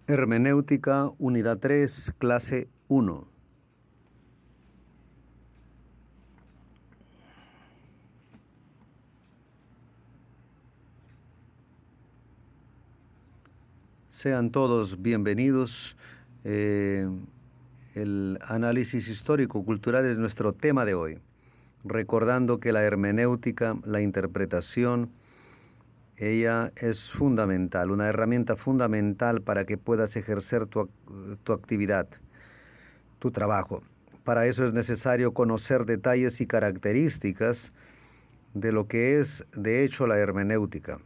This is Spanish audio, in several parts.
Hermenéutica, Unidad 3, Clase 1. Sean todos bienvenidos. El análisis histórico-cultural es nuestro tema de hoy. Recordando que la hermenéutica, la interpretación, ella es fundamental, una herramienta fundamental para que puedas ejercer tu actividad, tu trabajo. Para eso es necesario conocer detalles y características de lo que es, de hecho, la hermenéutica.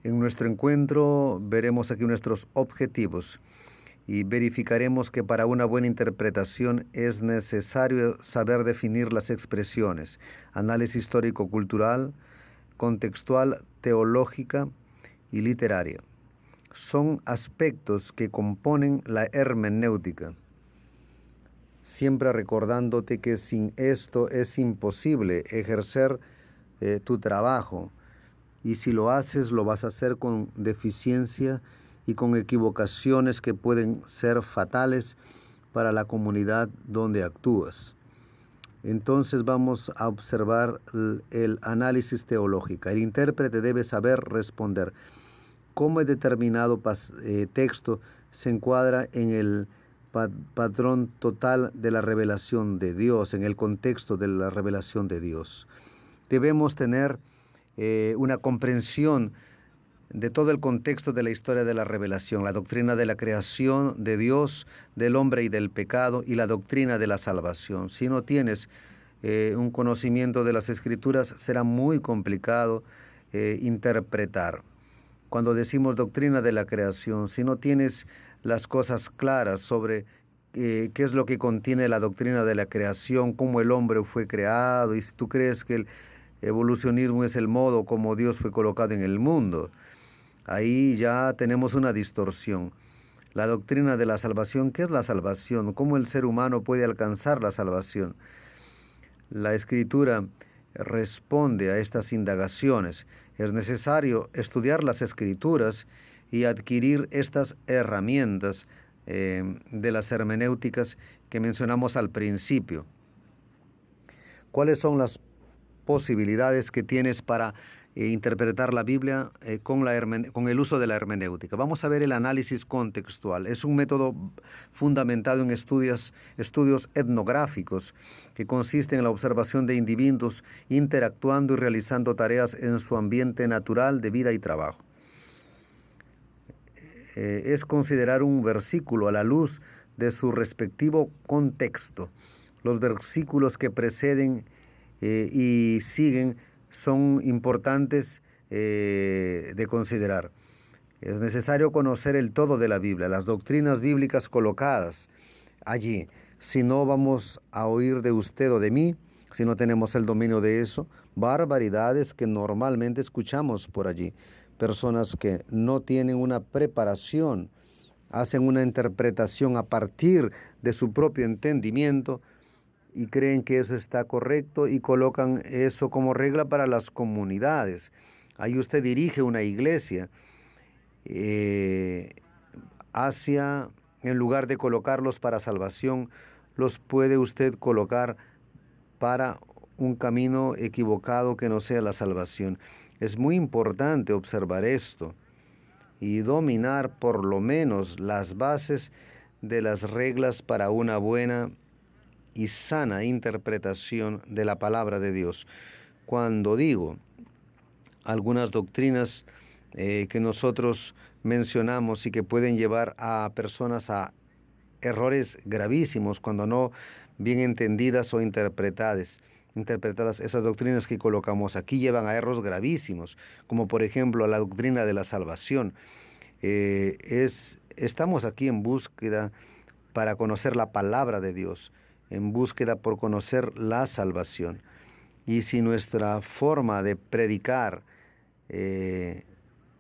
En nuestro encuentro veremos aquí nuestros objetivos y verificaremos que para una buena interpretación es necesario saber definir las expresiones, análisis histórico-cultural, contextual, teológica y literaria. Son aspectos que componen la hermenéutica. Siempre recordándote que sin esto es imposible ejercer tu trabajo. Y si lo haces, lo vas a hacer con deficiencia y con equivocaciones que pueden ser fatales para la comunidad donde actúas. Entonces vamos a observar el análisis teológico. El intérprete debe saber responder cómo el determinado texto se encuadra en el patrón total de la revelación de Dios, en el contexto de la revelación de Dios. Debemos tener una comprensión de todo el contexto de la historia de la revelación, la doctrina de la creación de Dios, del hombre y del pecado, y la doctrina de la salvación. Si no tienes un conocimiento de las Escrituras, será muy complicado interpretar. Cuando decimos doctrina de la creación, si no tienes las cosas claras sobre qué es lo que contiene la doctrina de la creación, cómo el hombre fue creado, y si tú crees que el evolucionismo es el modo como Dios fue colocado en el mundo, ahí ya tenemos una distorsión. La doctrina de la salvación, ¿qué es la salvación? ¿Cómo el ser humano puede alcanzar la salvación? La Escritura responde a estas indagaciones. Es necesario estudiar las Escrituras y adquirir estas herramientas de las hermenéuticas que mencionamos al principio. ¿Cuáles son las posibilidades que tienes para interpretar la Biblia con el uso de la hermenéutica? Vamos a ver el análisis contextual. Es un método fundamentado en estudios etnográficos que consiste en la observación de individuos interactuando y realizando tareas en su ambiente natural de vida y trabajo. Es considerar un versículo a la luz de su respectivo contexto. Los versículos que preceden y siguen son importantes de considerar. Es necesario conocer el todo de la Biblia, las doctrinas bíblicas colocadas allí. Si no, vamos a oír de usted o de mí, si no tenemos el dominio de eso, barbaridades que normalmente escuchamos por allí. Personas que no tienen una preparación, hacen una interpretación a partir de su propio entendimiento y creen que eso está correcto y colocan eso como regla para las comunidades. Ahí usted dirige una iglesia en lugar de colocarlos para salvación, los puede usted colocar para un camino equivocado que no sea la salvación. Es muy importante observar esto y dominar por lo menos las bases de las reglas para una buena y sana interpretación de la palabra de Dios. Cuando digo algunas doctrinas que nosotros mencionamos y que pueden llevar a personas a errores gravísimos cuando no bien entendidas o interpretadas esas doctrinas que colocamos aquí llevan a errores gravísimos, como por ejemplo la doctrina de la salvación. Estamos aquí en búsqueda para conocer la palabra de Dios, en búsqueda por conocer la salvación. Y si nuestra forma de predicar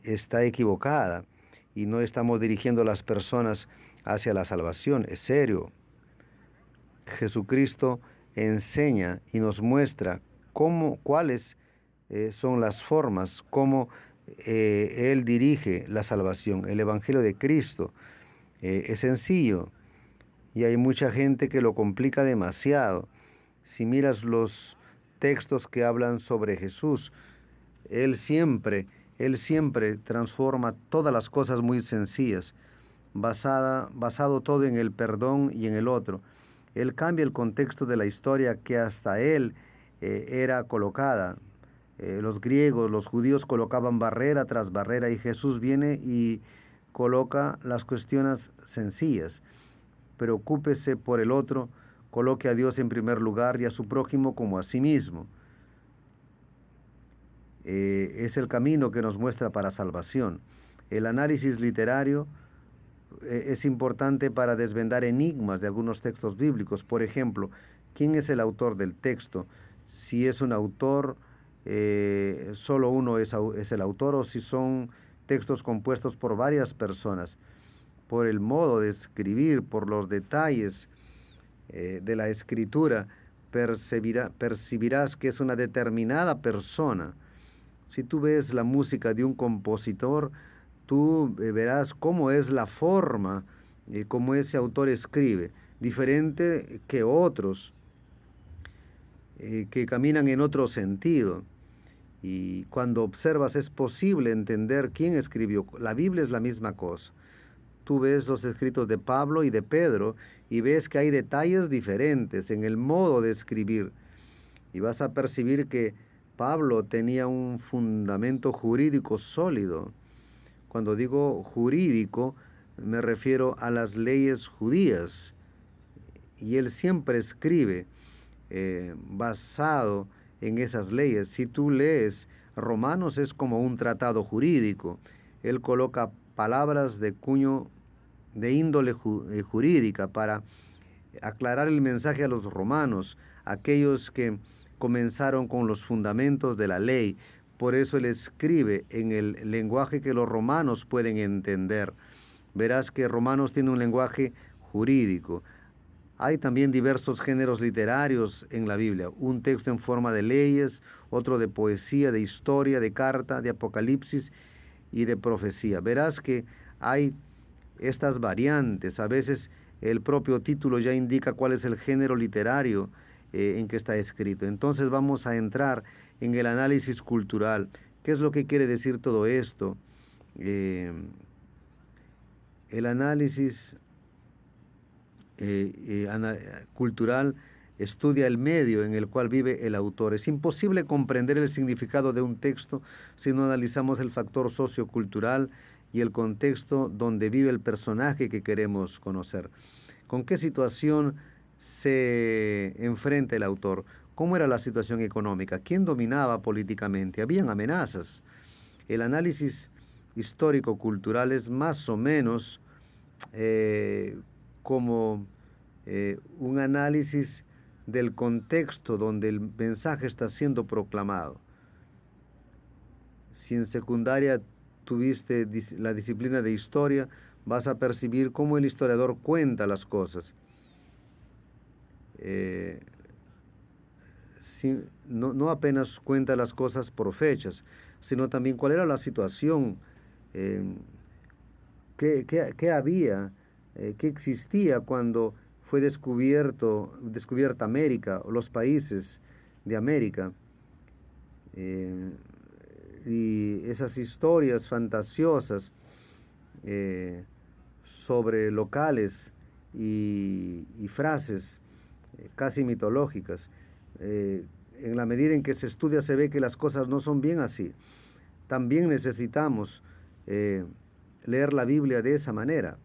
está equivocada y no estamos dirigiendo a las personas hacia la salvación, es serio. Jesucristo enseña y nos muestra cuáles son las formas, cómo Él dirige la salvación. El Evangelio de Cristo es sencillo y hay mucha gente que lo complica demasiado. Si miras los textos que hablan sobre Jesús, Él siempre, Él siempre transforma todas las cosas muy sencillas, basado todo en el perdón y en el otro. Él cambia el contexto de la historia que hasta Él era colocada. Los griegos, los judíos colocaban barrera tras barrera y Jesús viene y coloca las cuestiones sencillas. Preocúpese por el otro, coloque a Dios en primer lugar y a su prójimo como a sí mismo. Es el camino que nos muestra para salvación. El análisis literario es importante para desvendar enigmas de algunos textos bíblicos. Por ejemplo, ¿quién es el autor del texto? Si es un autor, solo uno es el autor, o si son textos compuestos por varias personas. Por el modo de escribir, por los detalles de la escritura, percibirás que es una determinada persona. Si tú ves la música de un compositor, tú verás cómo es la forma, cómo ese autor escribe, diferente que otros que caminan en otro sentido. Y cuando observas es posible entender quién escribió. La Biblia es la misma cosa. Tú ves los escritos de Pablo y de Pedro y ves que hay detalles diferentes en el modo de escribir. Y vas a percibir que Pablo tenía un fundamento jurídico sólido. Cuando digo jurídico, me refiero a las leyes judías. Y él siempre escribe basado en esas leyes. Si tú lees Romanos es como un tratado jurídico. Él coloca palabras de cuño de índole jurídica para aclarar el mensaje a los romanos, aquellos que comenzaron con los fundamentos de la ley. Por eso él escribe en el lenguaje que los romanos pueden entender. Verás que Romanos tiene un lenguaje jurídico. Hay también diversos géneros literarios en la Biblia, un texto en forma de leyes, otro de poesía, de historia, de carta, de apocalipsis y de profecía. Verás que hay estas variantes. A veces el propio título ya indica cuál es el género literario en que está escrito. Entonces vamos a entrar en el análisis cultural. ¿Qué es lo que quiere decir todo esto? El análisis cultural estudia el medio en el cual vive el autor. Es imposible comprender el significado de un texto si no analizamos el factor sociocultural y el contexto donde vive el personaje que queremos conocer. ¿Con qué situación se enfrenta el autor? ¿Cómo era la situación económica? ¿Quién dominaba políticamente? ¿Habían amenazas? El análisis histórico-cultural es más o menos como un análisis del contexto donde el mensaje está siendo proclamado. Si en secundaria tuviste la disciplina de historia, vas a percibir cómo el historiador cuenta las cosas. No apenas cuenta las cosas por fechas, sino también cuál era la situación, qué había, qué existía cuando fue descubierta América, o los países de América. Y esas historias fantasiosas sobre locales y frases casi mitológicas. En la medida en que se estudia se ve que las cosas no son bien así. También necesitamos leer la Biblia de esa manera,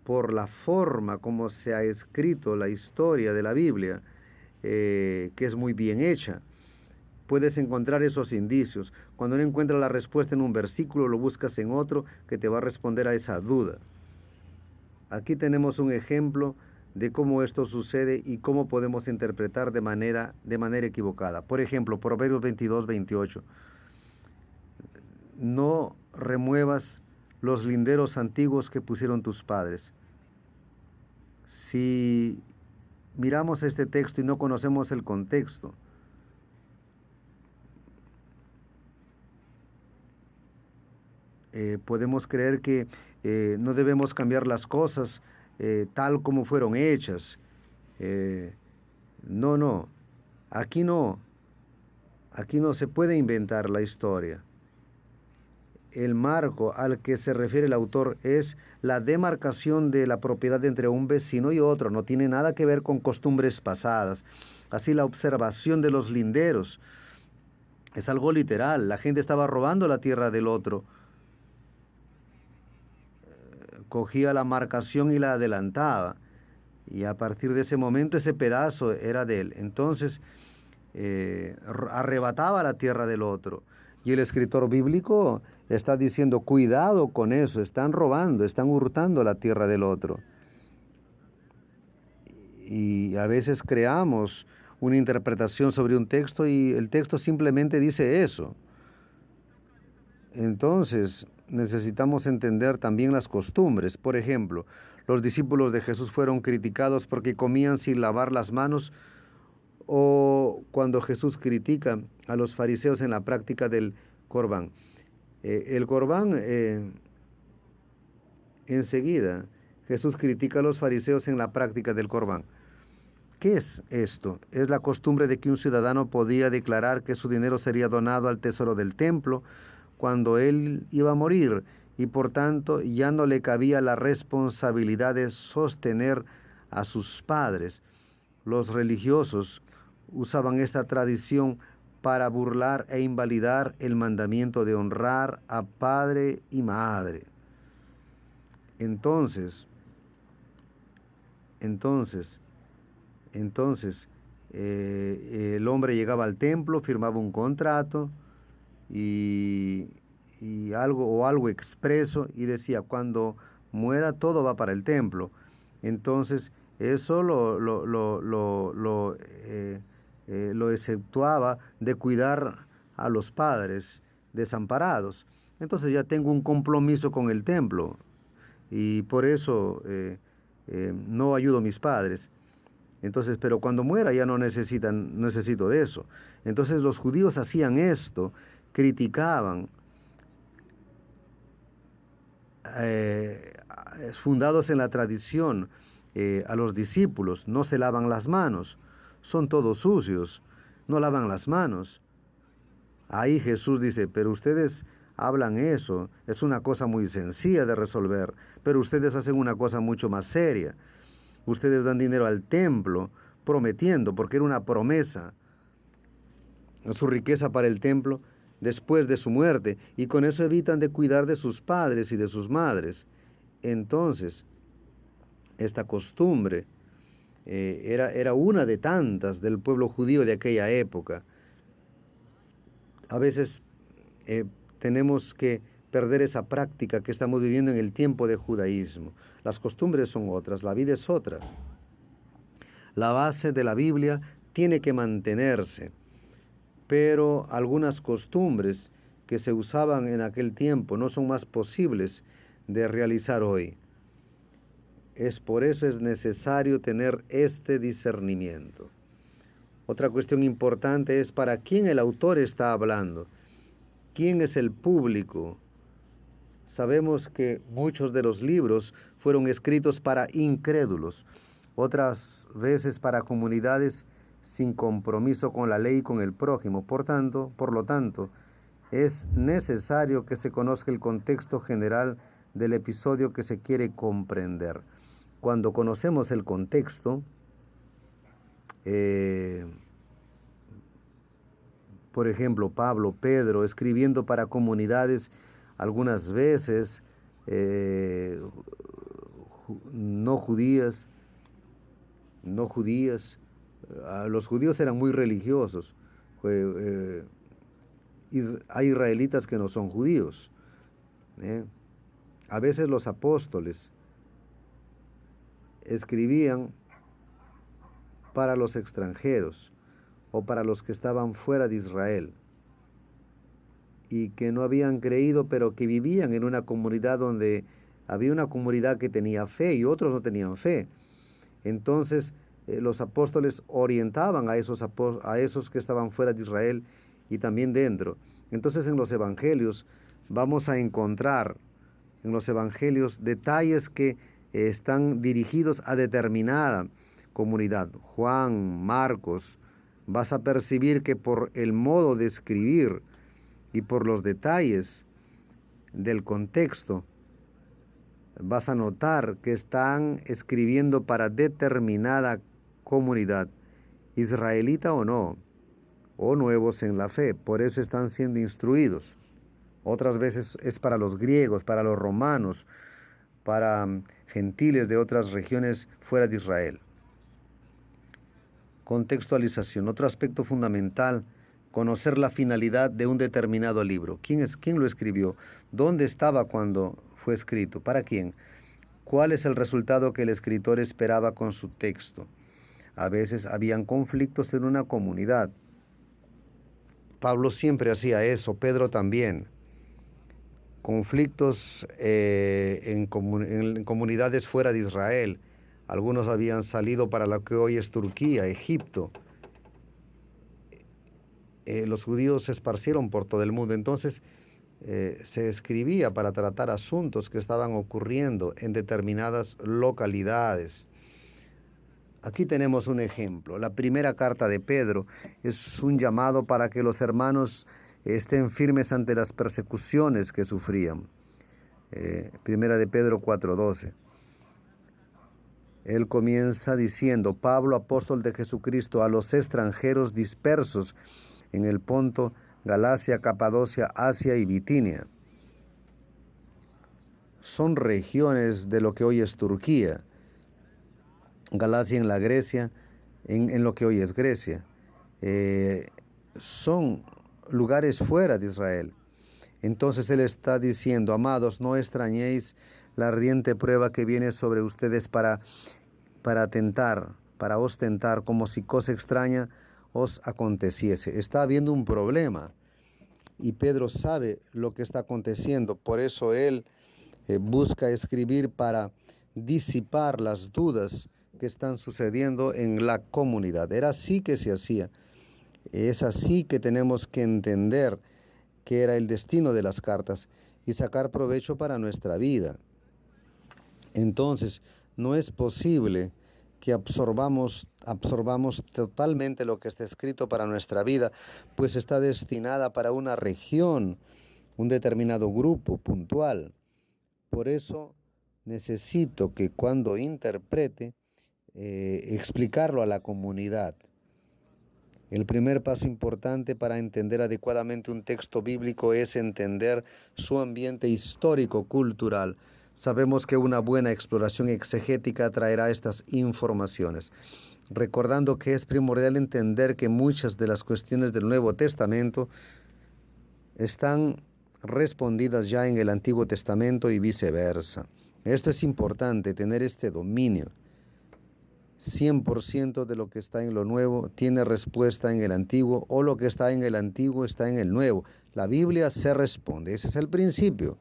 por la forma como se ha escrito la historia de la Biblia, que es muy bien hecha. Puedes encontrar esos indicios. Cuando no encuentras la respuesta en un versículo, lo buscas en otro que te va a responder a esa duda. Aquí tenemos un ejemplo de cómo esto sucede y cómo podemos interpretar de manera equivocada. Por ejemplo, Proverbios 22-28. No remuevas los linderos antiguos que pusieron tus padres. Si miramos este texto y no conocemos el contexto, podemos creer que no debemos cambiar las cosas tal como fueron hechas. No, no, aquí no, aquí no se puede inventar la historia. El marco al que se refiere el autor es la demarcación de la propiedad entre un vecino y otro, no tiene nada que ver con costumbres pasadas. Así la observación de los linderos es algo literal, la gente estaba robando la tierra del otro, cogía la marcación y la adelantaba, y a partir de ese momento ese pedazo era de él. Entonces arrebataba la tierra del otro. Y el escritor bíblico está diciendo, cuidado con eso, están robando, están hurtando la tierra del otro. Y a veces creamos una interpretación sobre un texto y el texto simplemente dice eso. Entonces necesitamos entender también las costumbres. Por ejemplo, los discípulos de Jesús fueron criticados porque comían sin lavar las manos, o cuando Jesús critica a los fariseos en la práctica del corbán. El corbán, enseguida, Jesús critica a los fariseos en la práctica del corbán. ¿Qué es esto? Es la costumbre de que un ciudadano podía declarar que su dinero sería donado al tesoro del templo cuando él iba a morir, y por tanto ya no le cabía la responsabilidad de sostener a sus padres. Los religiosos usaban esta tradición para burlar e invalidar el mandamiento de honrar a padre y madre. Entonces, el hombre llegaba al templo, firmaba un contrato y, algo expreso, y decía, cuando muera todo va para el templo. Entonces, eso lo exceptuaba de cuidar a los padres desamparados. Entonces ya tengo un compromiso con el templo y por eso no ayudo a mis padres. Entonces, pero cuando muera ya no necesito de eso. Entonces los judíos hacían esto, criticaban, fundados en la tradición, a los discípulos, no se lavan las manos, son todos sucios, no lavan las manos. Ahí Jesús dice, pero ustedes hablan eso, es una cosa muy sencilla de resolver, pero ustedes hacen una cosa mucho más seria. Ustedes dan dinero al templo prometiendo, porque era una promesa, su riqueza para el templo después de su muerte, y con eso evitan de cuidar de sus padres y de sus madres. Entonces, esta costumbre era una de tantas del pueblo judío de aquella época. A veces tenemos que perder esa práctica que estamos viviendo en el tiempo de judaísmo. Las costumbres son otras, la vida es otra. La base de la Biblia tiene que mantenerse, pero algunas costumbres que se usaban en aquel tiempo no son más posibles de realizar hoy. Por eso es necesario tener este discernimiento. Otra cuestión importante es para quién el autor está hablando. ¿Quién es el público? Sabemos que muchos de los libros fueron escritos para incrédulos, otras veces para comunidades sin compromiso con la ley y con el prójimo. Por lo tanto, es necesario que se conozca el contexto general del episodio que se quiere comprender. Cuando conocemos el contexto, por ejemplo, Pablo, Pedro, escribiendo para comunidades algunas veces no judías, los judíos eran muy religiosos. Hay israelitas que no son judíos. A veces los apóstoles escribían para los extranjeros o para los que estaban fuera de Israel y que no habían creído, pero que vivían en una comunidad donde había una comunidad que tenía fe y otros no tenían fe. Entonces los apóstoles orientaban a esos que estaban fuera de Israel y también dentro. Entonces en los evangelios vamos a encontrar en los evangelios detalles que están dirigidos a determinada comunidad. Juan, Marcos, vas a percibir que por el modo de escribir y por los detalles del contexto, vas a notar que están escribiendo para determinada comunidad, israelita o no, o nuevos en la fe. Por eso están siendo instruidos. Otras veces es para los griegos, para los romanos, para gentiles de otras regiones fuera de Israel. Contextualización. Otro aspecto fundamental, conocer la finalidad de un determinado libro. ¿Quién lo escribió? ¿Dónde estaba cuando fue escrito? ¿Para quién? ¿Cuál es el resultado que el escritor esperaba con su texto? A veces habían conflictos en una comunidad. Pablo siempre hacía eso, Pedro también. Conflictos en comunidades fuera de Israel. Algunos habían salido para lo que hoy es Turquía, Egipto. Los judíos se esparcieron por todo el mundo. Entonces se escribía para tratar asuntos que estaban ocurriendo en determinadas localidades. Aquí tenemos un ejemplo. La primera carta de Pedro es un llamado para que los hermanos estén firmes ante las persecuciones que sufrían. Primera de Pedro 4:12. Él comienza diciendo: Pablo, apóstol de Jesucristo, a los extranjeros dispersos en el Ponto, Galacia, Capadocia, Asia y Bitinia. Son regiones de lo que hoy es Turquía. Galacia en la Grecia, en lo que hoy es Grecia. Son lugares fuera de Israel. Entonces él está diciendo: amados, no extrañéis la ardiente prueba que viene sobre ustedes para tentar, para ostentar, como si cosa extraña os aconteciese. Está habiendo un problema y Pedro sabe lo que está aconteciendo. Por eso él busca escribir para disipar las dudas que están sucediendo en la comunidad. Era así que se hacía. Es así que tenemos que entender que era el destino de las cartas y sacar provecho para nuestra vida. Entonces, no es posible que absorbamos totalmente lo que está escrito para nuestra vida, pues está destinada para una región, un determinado grupo puntual. Por eso necesito que cuando interprete, explicarlo a la comunidad. El primer paso importante para entender adecuadamente un texto bíblico es entender su ambiente histórico-cultural. Sabemos que una buena exploración exegética traerá estas informaciones, recordando que es primordial entender que muchas de las cuestiones del Nuevo Testamento están respondidas ya en el Antiguo Testamento y viceversa. Esto es importante, tener este dominio. 100% de lo que está en lo nuevo tiene respuesta en el antiguo, o lo que está en el antiguo está en el nuevo. La Biblia se responde, ese es el principio.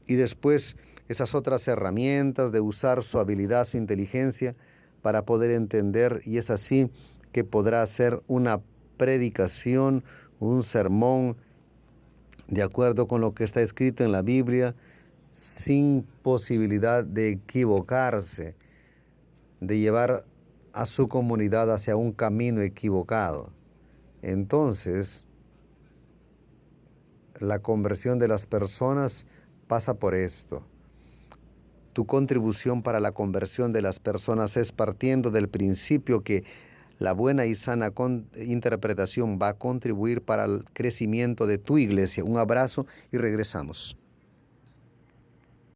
Y después esas otras herramientas de usar su habilidad, su inteligencia para poder entender, y es así que podrá hacer una predicación, un sermón de acuerdo con lo que está escrito en la Biblia, sin posibilidad de equivocarse, de llevar a su comunidad hacia un camino equivocado. Entonces, la conversión de las personas pasa por esto. Tu contribución para la conversión de las personas es partiendo del principio que la buena y sana interpretación va a contribuir para el crecimiento de tu iglesia. Un abrazo y regresamos.